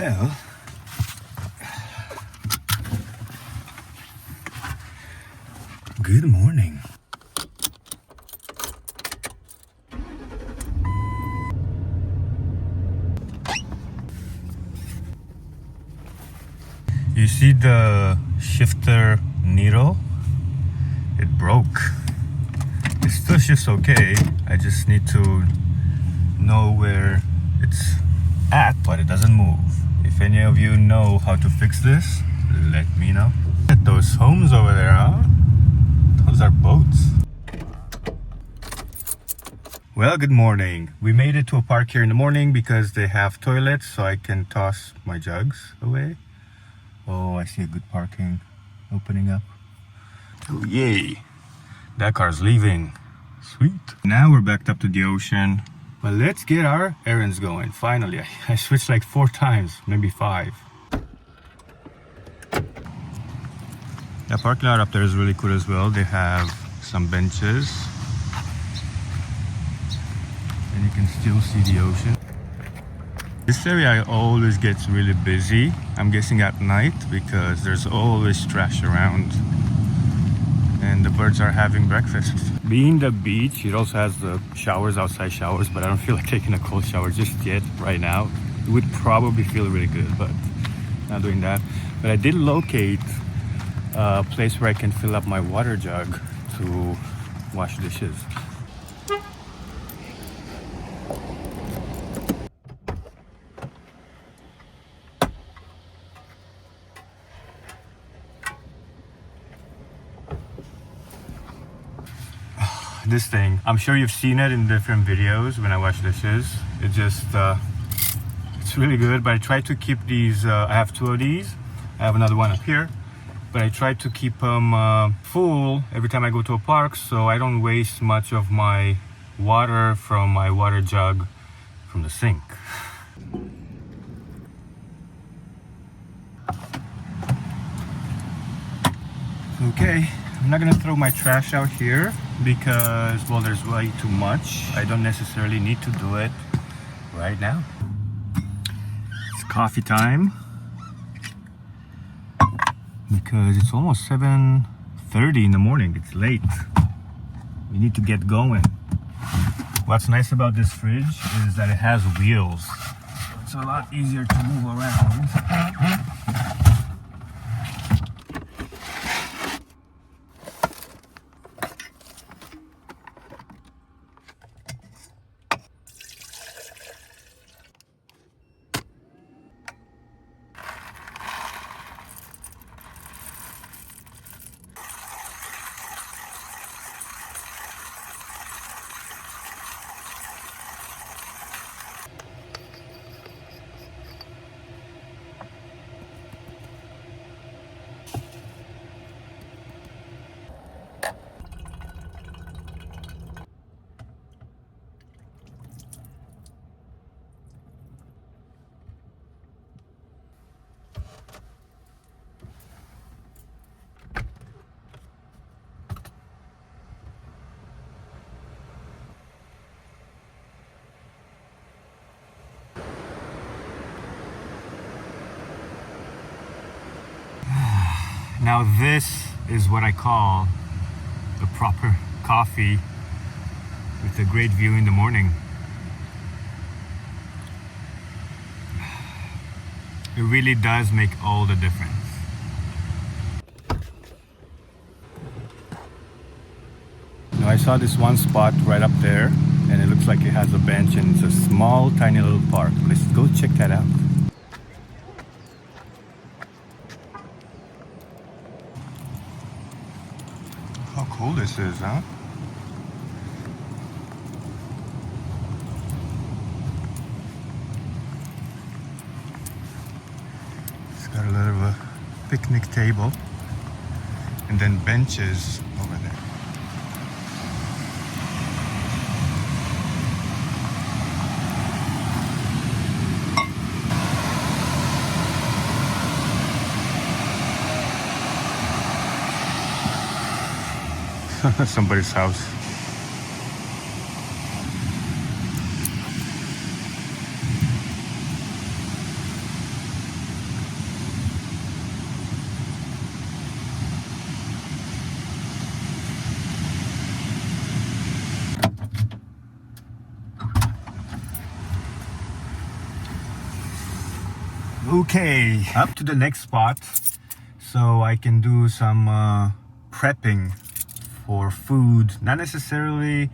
Well, good morning. You see the shifter needle? It broke. It still shifts okay. I just need to know where it's at, but it doesn't move. If any of you know how to fix this, let me know. Look at those homes over there, huh? Those are boats. Well, good morning. We made it to a park here in the morning because they have toilets, so I can toss my jugs away. Oh, I see a good parking opening up. Oh, yay. That car's leaving. Sweet. Now we're backed up to the ocean. But let's get our errands going. Finally, I switched like 4 times, maybe 5. That parking lot up there is really cool as well. They have some benches. And you can still see the ocean. This area always gets really busy. I'm guessing at night because there's always trash around. And the birds are having breakfast. Being the beach, it also has the showers, outside showers, but I don't feel like taking a cold shower just yet, right now. It would probably feel really good, but not doing that. But I did locate a place where I can fill up my water jug to wash dishes. This thing, I'm sure you've seen it in different videos when I wash dishes. It just it's really good, but I try to keep these I have 2 of these. I have another one up here, but I try to keep them full every time I go to a park, so I don't waste much of my water from my water jug from the sink. Okay, I'm not gonna throw my trash out here because, well, there's way too much. I don't necessarily need to do it right now. It's coffee time because it's almost 7:30 in the morning. It's late. We need to get going. What's nice about this fridge is that it has wheels. It's a lot easier to move around. Now this is what I call the proper coffee with a great view in the morning. It really does make all the difference. Now I saw this one spot right up there and it looks like it has a bench and it's a small tiny little park. Let's go check that out. How cool this is, huh? It's got a little of a picnic table and then benches over there. Somebody's house. Okay, up to the next spot so I can do some prepping for food. Not necessarily,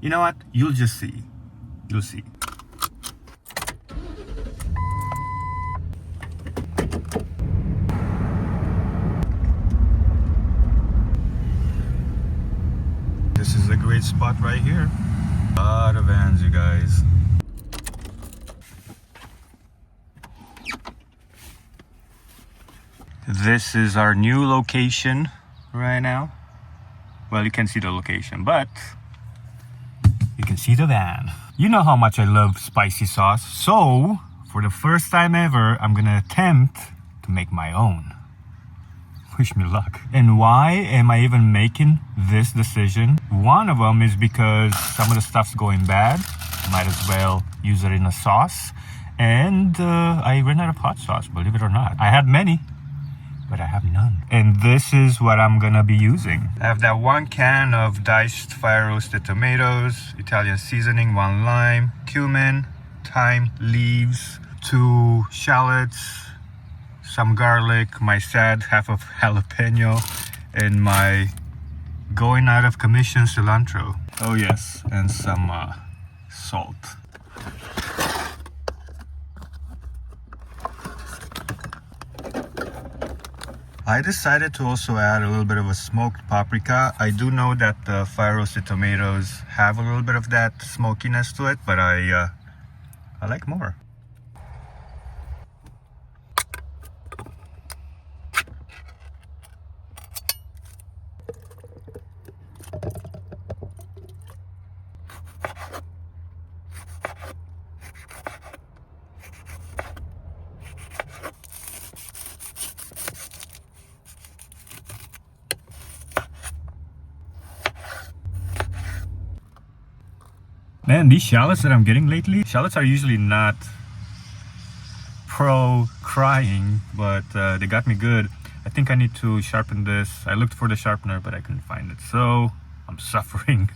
you know what, you'll just see. You'll see. This is a great spot right here. A lot of vans, you guys. This is our new location right now. Well, you can see the location, but you can see the van. You know how much I love spicy sauce, so for the first time ever, I'm gonna attempt to make my own. Wish me luck. And why am I even making this decision? One of them is because some of the stuff's going bad. Might as well use it in a sauce. And I ran out of hot sauce, believe it or not. I had many, but I have none. And this is what I'm gonna be using. I have that 1 can of diced fire roasted tomatoes, Italian seasoning, 1 lime, cumin, thyme leaves, 2 shallots, some garlic, my sad half of jalapeno, and my going out of commission cilantro. Oh yes, and some salt. I decided to also add a little bit of a smoked paprika. I do know that the fire roasted tomatoes have a little bit of that smokiness to it, but I like more. Man, these shallots that I'm getting lately, shallots are usually not pro crying, but they got me good. I think I need to sharpen this. I looked for the sharpener, but I couldn't find it, so I'm suffering.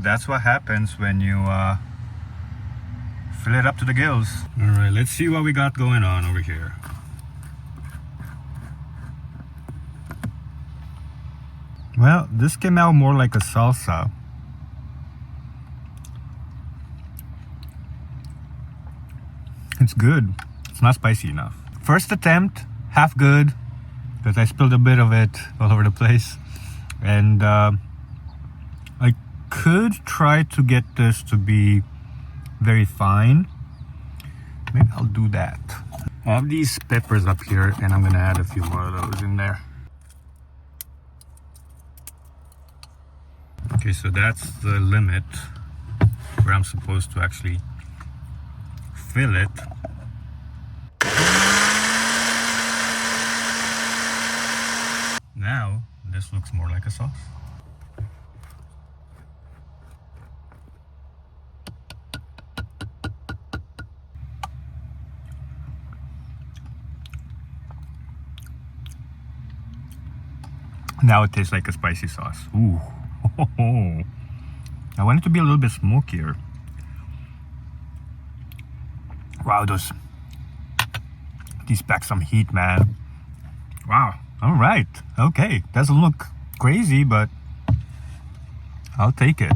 That's what happens when you fill it up to the gills. All right, let's see what we got going on over here. Well, this came out more like a salsa. It's good. It's not spicy enough. First attempt, half good, because I spilled a bit of it all over the place. And I could try to get this to be very fine. Maybe I'll do that. I have these peppers up here, and I'm gonna add a few more of those in there. Okay, so that's the limit where I'm supposed to actually fill it. Now, this looks more like a sauce. Now it tastes like a spicy sauce. Ooh. I want it to be a little bit smokier. Wow, these pack some heat, man. Wow. All right. Okay. Doesn't look crazy, but I'll take it.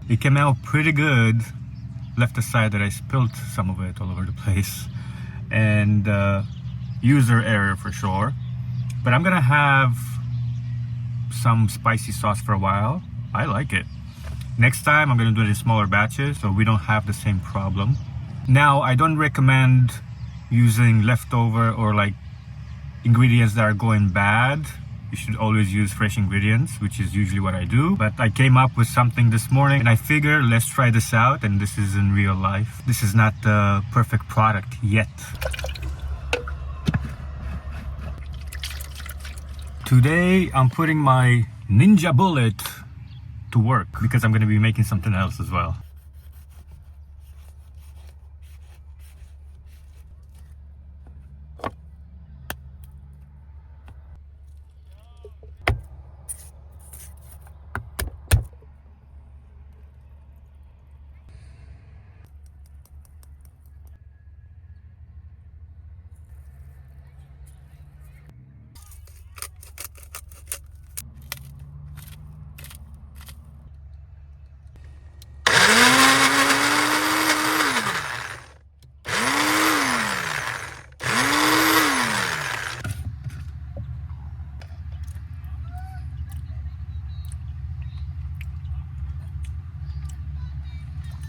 It came out pretty good. Left aside that I spilled some of it all over the place. And user error for sure. But I'm gonna have some spicy sauce for a while. I like it. Next time I'm gonna do it in smaller batches so we don't have the same problem. Now, I don't recommend using leftover or like ingredients that are going bad, you should always use fresh ingredients, which is usually what I do. But I came up with something this morning and I figure let's try this out, and this is in real life. This is not the perfect product yet. Today I'm putting my Ninja Bullet to work because I'm going to be making something else as well.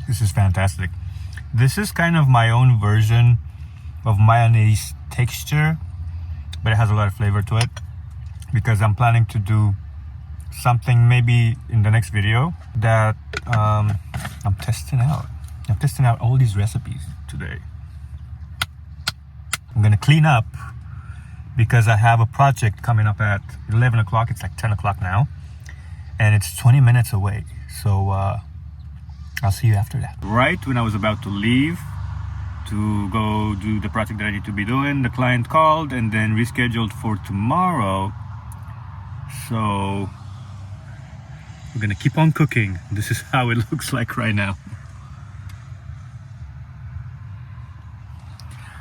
This is fantastic. This is kind of my own version of mayonnaise texture, but it has a lot of flavor to it because I'm planning to do something maybe in the next video that I'm testing out. I'm testing out all these recipes today. I'm gonna clean up because I have a project coming up at 11 o'clock. It's like 10 o'clock now, and it's 20 minutes away. So I'll see you after that. Right when I was about to leave to go do the project that I need to be doing, the client called and then rescheduled for tomorrow. So we're gonna keep on cooking. This is how it looks like right now.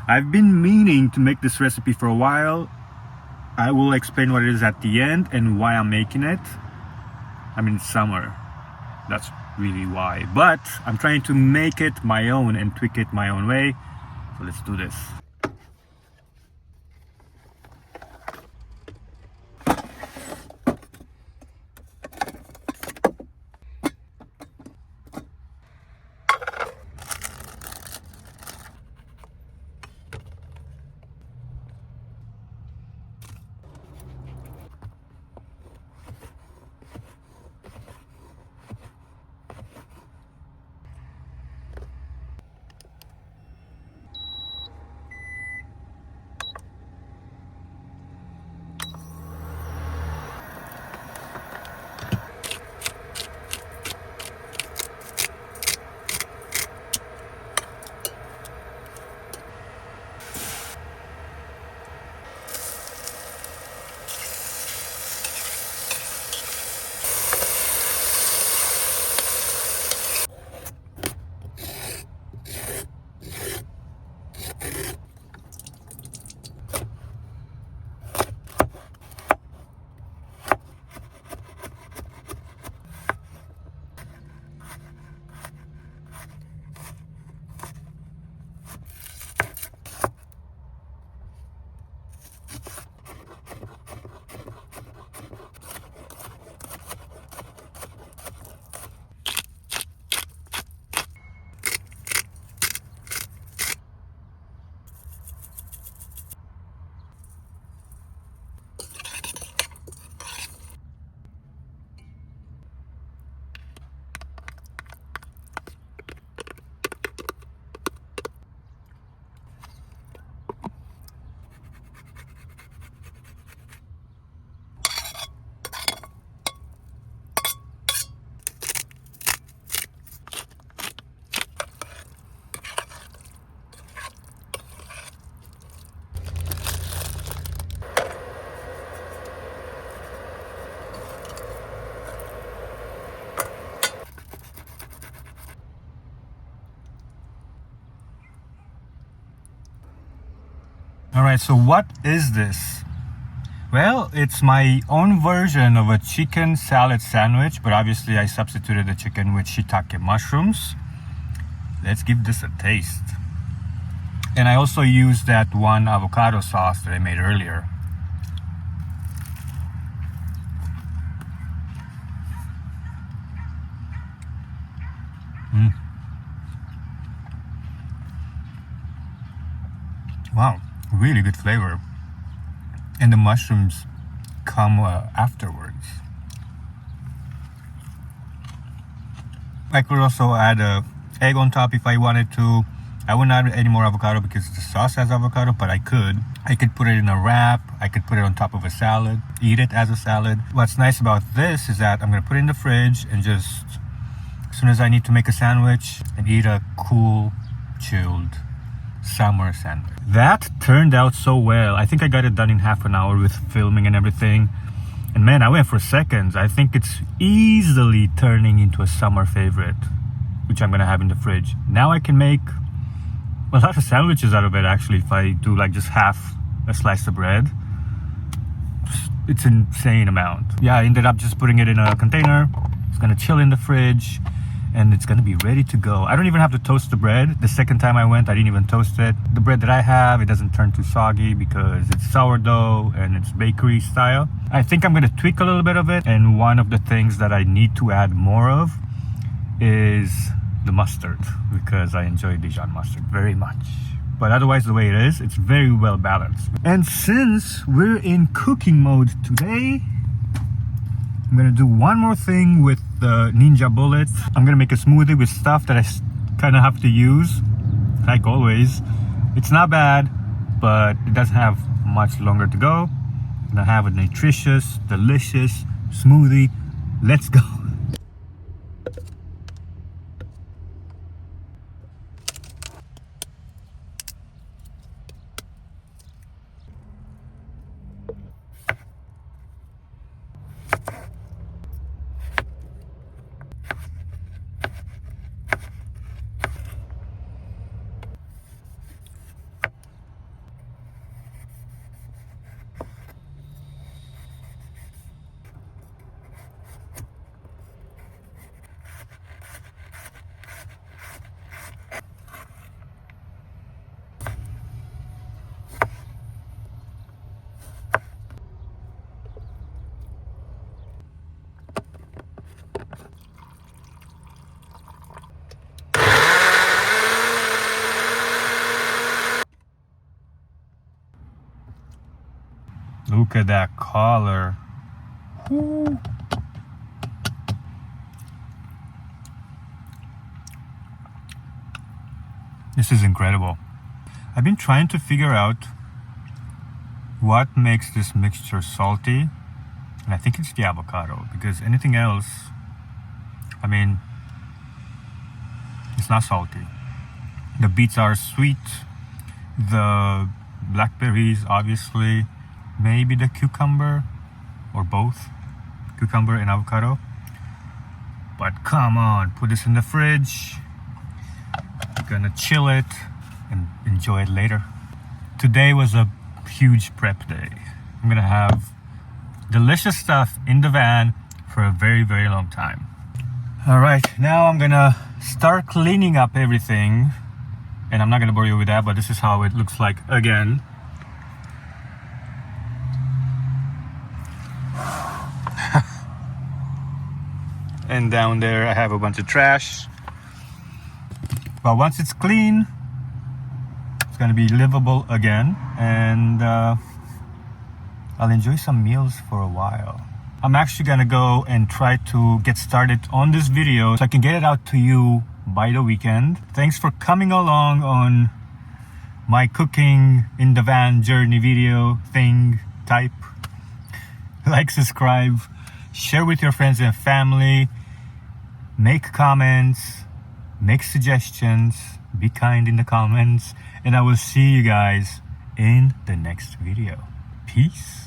I've been meaning to make this recipe for a while. I will explain what it is at the end and why I'm making it. I mean, it's summer. That's really why. But I'm trying to make it my own and tweak it my own way. So let's do this. Alright, so what is this? Well, it's my own version of a chicken salad sandwich, but obviously I substituted the chicken with shiitake mushrooms. Let's give this a taste. And I also used that one avocado sauce that I made earlier. Wow, really good flavor. and the mushrooms come afterwards. I could also add a egg on top if I wanted to. I wouldn't add any more avocado because the sauce has avocado, but I could put it in a wrap. I could put it on top of a salad, eat it as a salad. What's nice about this is that I'm gonna put it in the fridge and just, as soon as I need to make a sandwich, and eat a cool, chilled summer sandwich. That turned out so well. I think I got it done in half an hour with filming and everything. And man, I went for seconds. I think it's easily turning into a summer favorite, which I'm gonna have in the fridge. Now I can make a lot of sandwiches out of it, actually, if I do like just half a slice of bread. It's an insane amount. Yeah, I ended up just putting it in a container. It's gonna chill in the fridge and it's gonna be ready to go. I don't even have to toast the bread. The second time I went, I didn't even toast it. The bread that I have, it doesn't turn too soggy because it's sourdough and it's bakery style. I think I'm gonna tweak a little bit of it, and one of the things that I need to add more of is the mustard, because I enjoy Dijon mustard very much. But otherwise, the way it is, it's very well balanced. And since we're in cooking mode today, I'm gonna do one more thing with the Ninja Bullet. I'm gonna make a smoothie with stuff that I kind of have to use, like always. It's not bad, but it doesn't have much longer to go. I'm gonna have a nutritious, delicious smoothie. Let's go. Look at that color. Woo. This is incredible. I've been trying to figure out what makes this mixture salty, and I think it's the avocado, because anything else, I mean, it's not salty. The beets are sweet, the blackberries obviously, maybe the cucumber, or both, cucumber and avocado. But come on, put this in the fridge. Gonna chill it and enjoy it later. Today was a huge prep day. I'm gonna have delicious stuff in the van for a very, very long time. All right, now I'm gonna start cleaning up everything, and I'm not gonna bore you with that, but this is how it looks like again. And down there I have a bunch of trash. But once it's clean, it's gonna be livable again, and I'll enjoy some meals for a while. I'm actually gonna go and try to get started on this video so I can get it out to you by the weekend. Thanks for coming along on my cooking in the van journey video thing type. Like, subscribe, share with your friends and family, make comments, make suggestions, be kind in the comments, and I will see you guys in the next video. Peace.